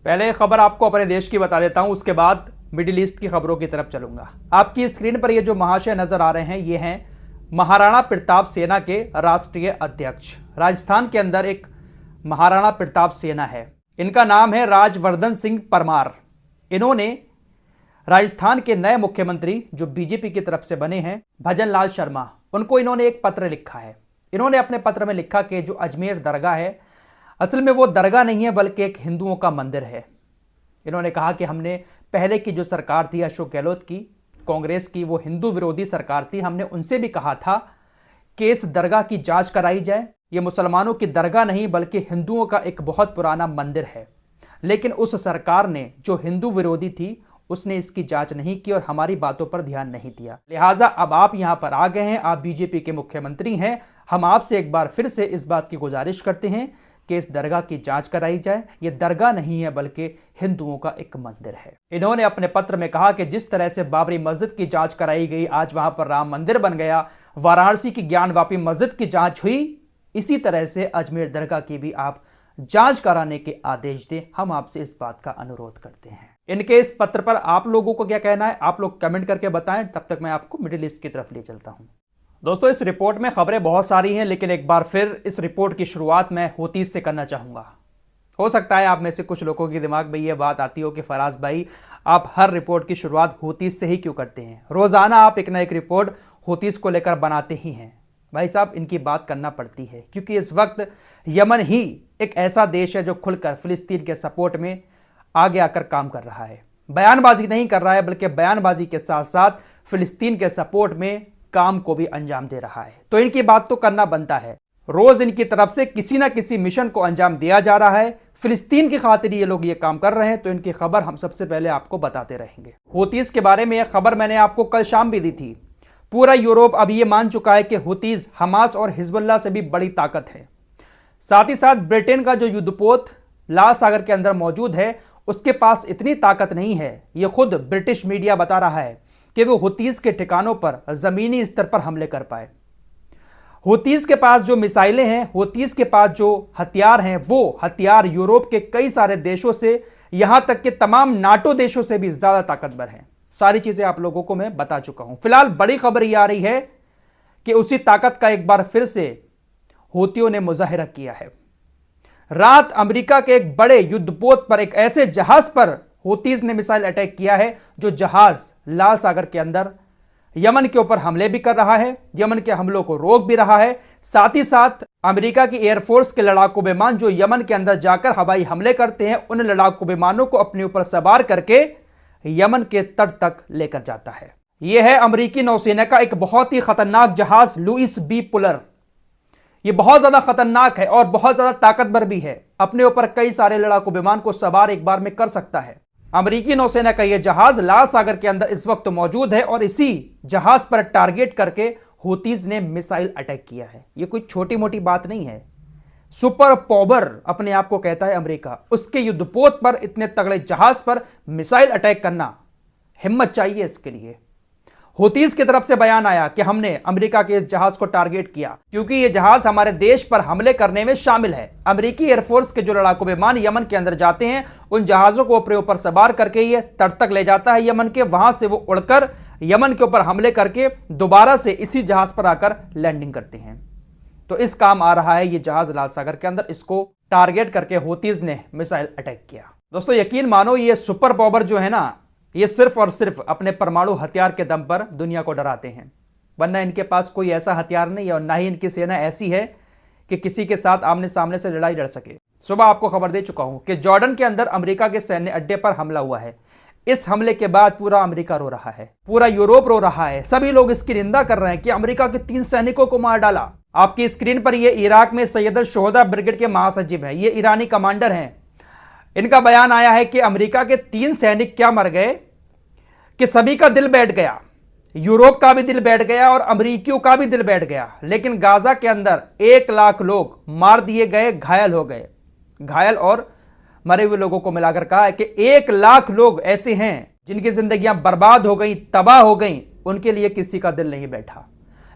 पहले खबर आपको अपने देश की बता देता हूं, उसके बाद मिडिल ईस्ट की खबरों की तरफ चलूंगा। आपकी स्क्रीन पर ये जो महाशय नजर आ रहे हैं, ये हैं महाराणा प्रताप सेना के राष्ट्रीय अध्यक्ष। राजस्थान के अंदर एक महाराणा प्रताप सेना है, इनका नाम है राजवर्धन सिंह परमार। इन्होंने राजस्थान के नए मुख्यमंत्री जो बीजेपी की तरफ से बने हैं, भजन लाल शर्मा, उनको इन्होंने एक पत्र लिखा है। इन्होंने अपने पत्र में लिखा कि जो अजमेर दरगाह है, असल में वो दरगाह नहीं है बल्कि एक हिंदुओं का मंदिर है। इन्होंने कहा कि हमने पहले की जो सरकार थी अशोक गहलोत की, कांग्रेस की, वो हिंदू विरोधी सरकार थी। हमने उनसे भी कहा था कि इस दरगाह की जांच कराई जाए। ये मुसलमानों की दरगाह नहीं बल्कि हिंदुओं का एक बहुत पुराना मंदिर है। लेकिन उस सरकार ने जो हिंदू विरोधी थी उसने इसकी जांच नहीं की और हमारी बातों पर ध्यान नहीं दिया। लिहाजा अब आप यहां पर आ गए हैं, आप बीजेपी के मुख्यमंत्री हैं। हम आपसे एक बार फिर से इस बात की गुजारिश करते हैं कि इस दरगाह की जांच कराई जाए। यह दरगाह नहीं है बल्कि हिंदुओं का एक मंदिर है। इन्होंने अपने पत्र में कहा कि जिस तरह से बाबरी मस्जिद की जांच कराई गई, आज वहां पर राम मंदिर बन गया, वाराणसी की ज्ञानवापी मस्जिद की जांच हुई, इसी तरह से अजमेर दरगाह की भी आप जांच कराने के आदेश दें। हम आपसे इस बात का अनुरोध करते हैं। इनके इस पत्र पर आप लोगों को क्या कहना है, आप लोग कमेंट करके बताएं। तब तक मैं आपको मिडिल ईस्ट की तरफ ले चलता हूं। दोस्तों, इस रिपोर्ट में खबरें बहुत सारी हैं, लेकिन एक बार फिर इस रिपोर्ट की शुरुआत मैं हूतीस से करना चाहूंगा। हो सकता है आप में से कुछ लोगों के दिमाग में यह बात आती हो कि फराज भाई, आप हर रिपोर्ट की शुरुआत हूतीस से ही क्यों करते हैं? रोजाना आप एक ना एक रिपोर्ट हूतीस को लेकर बनाते ही हैं। भाई साहब, इनकी बात करना पड़ती है क्योंकि इस वक्त यमन ही एक ऐसा देश है जो खुलकर फिलिस्तीन के सपोर्ट में आगे आकर काम कर रहा है। बयानबाजी नहीं कर रहा है बल्कि बयानबाजी के साथ साथ फिलिस्तीन के सपोर्ट में काम को भी अंजाम दे रहा है। तो इनकी बात तो करना बनता है। रोज इनकी तरफ से किसी ना किसी मिशन को अंजाम दिया जा रहा है। फिलिस्तीन की खातिर ये लोग ये काम कर रहे हैं, तो इनकी खबर हम सबसे पहले आपको बताते रहेंगे। हूतीस के बारे में यह खबर मैंने आपको कल शाम भी दी थी। पूरा यूरोप अब यह मान चुका है कि हूतीस हमास और हिजबुल्लाह से भी बड़ी ताकत है। साथ ही साथ ब्रिटेन का जो युद्धपोत लाल सागर के अंदर मौजूद है, उसके पास इतनी ताकत नहीं है। यह खुद ब्रिटिश मीडिया बता रहा है कि वो हूतीस के ठिकानों पर जमीनी स्तर पर हमले कर पाए। हूतीस के पास जो मिसाइलें हैं, हूतीस के पास जो हथियार हैं, वो हथियार यूरोप के कई सारे देशों से, यहां तक कि तमाम नाटो देशों से भी ज्यादा ताकतवर हैं। सारी चीजें आप लोगों को मैं बता चुका हूं। फिलहाल बड़ी खबर यह आ रही है कि उसी ताकत का एक बार फिर से हूतियों ने मुजाहिरा किया है। रात अमेरिका के एक बड़े युद्धपोत पर, एक ऐसे जहाज पर हूतीस ने मिसाइल अटैक किया है जो जहाज लाल सागर के अंदर यमन के ऊपर हमले भी कर रहा है, यमन के हमलों को रोक भी रहा है। साथ ही साथ अमेरिका की एयरफोर्स के लड़ाकू विमान जो यमन के अंदर जाकर हवाई हमले करते हैं, उन लड़ाकू विमानों को अपने ऊपर सवार करके यमन के तट तक लेकर जाता है। यह है अमेरिकी नौसेना का एक बहुत ही खतरनाक जहाज लुइस बी पुलर। यह बहुत ज्यादा खतरनाक है और बहुत ज्यादा ताकतवर भी है। अपने ऊपर कई सारे लड़ाकू विमान को सवार एक बार में कर सकता है। अमेरिकी नौसेना का यह जहाज लाल सागर के अंदर इस वक्त मौजूद है और इसी जहाज पर टारगेट करके हूतीस ने मिसाइल अटैक किया है। यह कोई छोटी मोटी बात नहीं है। सुपर पावर अपने आप को कहता है अमेरिका। उसके युद्धपोत पर इतने तगड़े जहाज पर मिसाइल अटैक करना, हिम्मत चाहिए इसके लिए। हूतीस की तरफ से बयान आया कि हमने अमेरिका के इस जहाज को टारगेट किया क्योंकि यह जहाज हमारे देश पर हमले करने में शामिल है। अमेरिकी एयरफोर्स के जो लड़ाकू विमान यमन के अंदर जाते हैं, उन जहाजों को अपने ऊपर सवार करके ये तट तक ले जाता है यमन के। वहां से वो उड़कर यमन के ऊपर हमले करके दोबारा से इसी जहाज पर आकर लैंडिंग करते हैं। तो इस काम आ रहा है ये जहाज लाल सागर के अंदर। इसको टारगेट करके हूतीस ने मिसाइल अटैक किया। दोस्तों, यकीन मानो, ये सुपर पावर जो है ना, ये सिर्फ और सिर्फ अपने परमाणु हथियार के दम पर दुनिया को डराते हैं, वरना इनके पास कोई ऐसा हथियार नहीं है और ना ही इनकी सेना ऐसी है कि किसी के साथ आमने सामने से लड़ाई लड़ सके। सुबह आपको खबर दे चुका हूं कि जॉर्डन के अंदर अमेरिका के सैन्य अड्डे पर हमला हुआ है। इस हमले के बाद पूरा अमेरिका रो रहा है, पूरा यूरोप रो रहा है। सभी लोग इसकी निंदा कर रहे हैं कि अमेरिका के 3 सैनिकों को मार डाला। आपकी स्क्रीन पर ये इराक में सैयद अल शोहदा ब्रिगेड के महासचिव हैं, ये ईरानी कमांडर हैं। इनका बयान आया है कि अमेरिका के 3 सैनिक क्या मर गए कि सभी का दिल बैठ गया। यूरोप का भी दिल बैठ गया और अमेरिकियों का भी दिल बैठ गया। लेकिन गाजा के अंदर 1 लाख लोग मार दिए गए, घायल हो गए। घायल और मरे हुए लोगों को मिलाकर कहा है कि 1 लाख लोग ऐसे हैं जिनकी जिंदगियां बर्बाद हो गई, तबाह हो गई। उनके लिए किसी का दिल नहीं बैठा।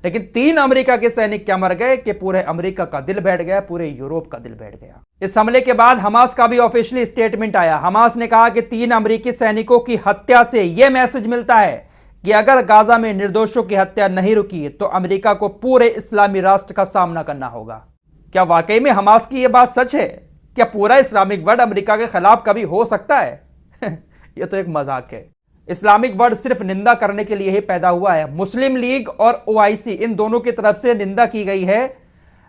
लेकिन 3 अमेरिका के सैनिक क्या मर गए कि पूरे अमेरिका का दिल बैठ गया, पूरे यूरोप का दिल बैठ गया। इस हमले के बाद हमास का भी ऑफिशियली स्टेटमेंट आया। हमास ने कहा कि 3 अमेरिकी सैनिकों की हत्या से यह मैसेज मिलता है कि अगर गाजा में निर्दोषों की हत्या नहीं रुकी तो अमेरिका को पूरे इस्लामी राष्ट्र का सामना करना होगा। क्या वाकई में हमास की यह बात सच है? क्या पूरा इस्लामिक वर्ल्ड अमेरिका के खिलाफ कभी हो सकता है? यह तो एक मजाक है। इस्लामिक वर्ल्ड सिर्फ निंदा करने के लिए ही पैदा हुआ है। मुस्लिम लीग और ओआईसी इन दोनों की तरफ से निंदा की गई है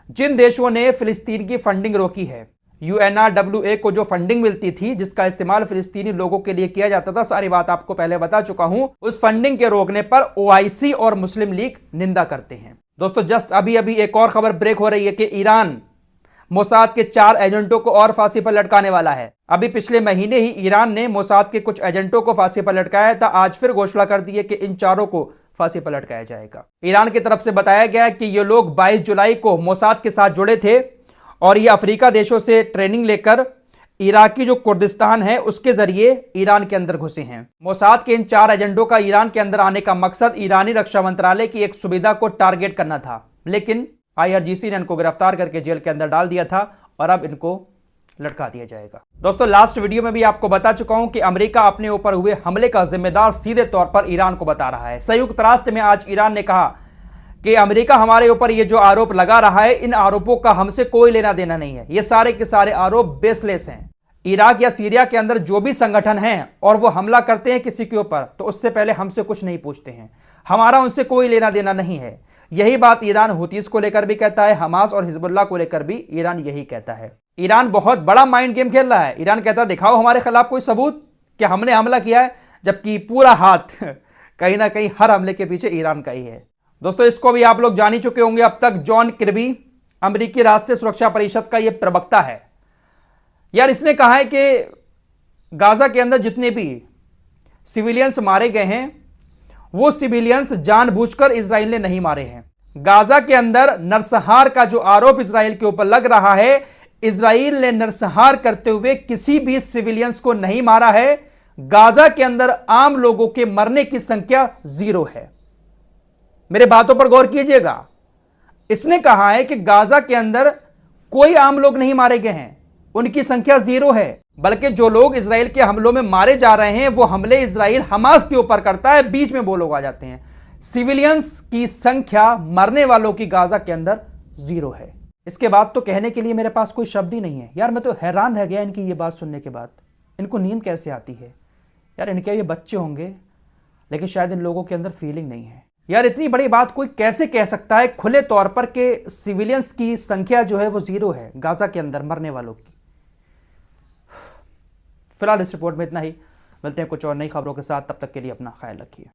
जिन देशों ने फिलिस्तीन की फंडिंग रोकी है। यूएनआरडब्ल्यूए को जो फंडिंग मिलती थी, जिसका इस्तेमाल फिलिस्तीनी लोगों के लिए किया जाता था, सारी बात आपको पहले बता चुका हूं। उस फंडिंग के रोकने पर ओआईसी और मुस्लिम लीग निंदा करते हैं। दोस्तों, जस्ट अभी एक और खबर ब्रेक हो रही है कि ईरान मोसाद के 4 एजेंटों को और फांसी पर लटकाने वाला है। अभी पिछले महीने ही ईरान ने मोसाद के कुछ एजेंटों को फांसी पर लटकाया था। आज फिर घोषणा कर दी है कि इन 4 को फांसी पर लटकाया जाएगा। ईरान की तरफ से बताया गया है कि ये लोग 22 जुलाई को मोसाद के साथ जुड़े थे और ये अफ्रीका देशों से ट्रेनिंग लेकर इराकी जो कुर्दिस्तान है उसके जरिए ईरान के अंदर घुसे हैं। मोसाद के इन 4 एजेंटों का ईरान के अंदर आने का मकसद ईरानी रक्षा मंत्रालय की एक सुविधा को टारगेट करना था, लेकिन आईआरजीसी ने इनको गिरफ्तार करके जेल के अंदर डाल दिया था और अब इनको लटका दिया जाएगा। दोस्तों, लास्ट वीडियो में भी आपको बता चुका हूं कि अमेरिका अपने ऊपर हुए हमले का जिम्मेदार सीधे तौर पर ईरान को बता रहा है। संयुक्त राष्ट्र में आज ईरान ने कहा कि अमेरिका हमारे ऊपर ये जो आरोप लगा रहा है, इन आरोपों का हमसे कोई लेना देना नहीं है। ये सारे के सारे आरोप बेसलेस हैं। इराक या सीरिया के अंदर जो भी संगठन हैं और वो हमला करते हैं किसी के ऊपर, तो उससे पहले हमसे कुछ नहीं पूछते हैं। हमारा उनसे कोई लेना देना नहीं है। यही बात ईरान हुतीस को लेकर भी कहता है, हमास और हिजबुल्लाह को लेकर भी ईरान यही कहता है। ईरान बहुत बड़ा माइंड गेम खेल रहा है। ईरान कहता है दिखाओ हमारे खिलाफ कोई सबूत कि हमने हमला किया है, जबकि पूरा हाथ कहीं ना कहीं हर हमले के पीछे ईरान का ही है। दोस्तों, इसको भी आप लोग जान ही चुके होंगे। अब तक जॉन किर्बी अमेरिकी राष्ट्रीय सुरक्षा परिषद का यह प्रवक्ता है। यार, इसने कहा है कि गाजा के अंदर जितने भी सिविलियंस मारे गए हैं वो सिविलियंस जानबूझकर इजराइल ने नहीं मारे हैं। गाजा के अंदर नरसंहार का जो आरोप इजराइल के ऊपर लग रहा है, इजराइल ने नरसंहार करते हुए किसी भी सिविलियंस को नहीं मारा है। गाजा के अंदर आम लोगों के मरने की संख्या 0 है। मेरे बातों पर गौर कीजिएगा। इसने कहा है कि गाजा के अंदर कोई आम लोग नहीं मारे गए हैं, उनकी संख्या 0 है। बल्कि जो लोग इजराइल के हमलों में मारे जा रहे हैं वो हमले इजराइल हमास के ऊपर करता है। बीच में वो लोग आ जाते हैं। सिविलियंस की संख्या मरने वालों की गाजा के अंदर 0 है। इसके बाद तो कहने के लिए मेरे पास कोई शब्द ही नहीं है। यार, मैं तो हैरान रह गया इनकी ये बात सुनने के बाद। इनको नींद कैसे आती है? यार, इनके ये बच्चे होंगे, लेकिन शायद इन लोगों के अंदर फीलिंग नहीं है। यार, इतनी बड़ी बात कोई कैसे कह सकता है खुले तौर पर कि सिविलियंस की संख्या जो है वो 0 है गाजा के अंदर मरने वालों की। फिलहाल इस रिपोर्ट में इतना ही। मिलते हैं कुछ और नई खबरों के साथ। तब तक के लिए अपना ख्याल रखिए।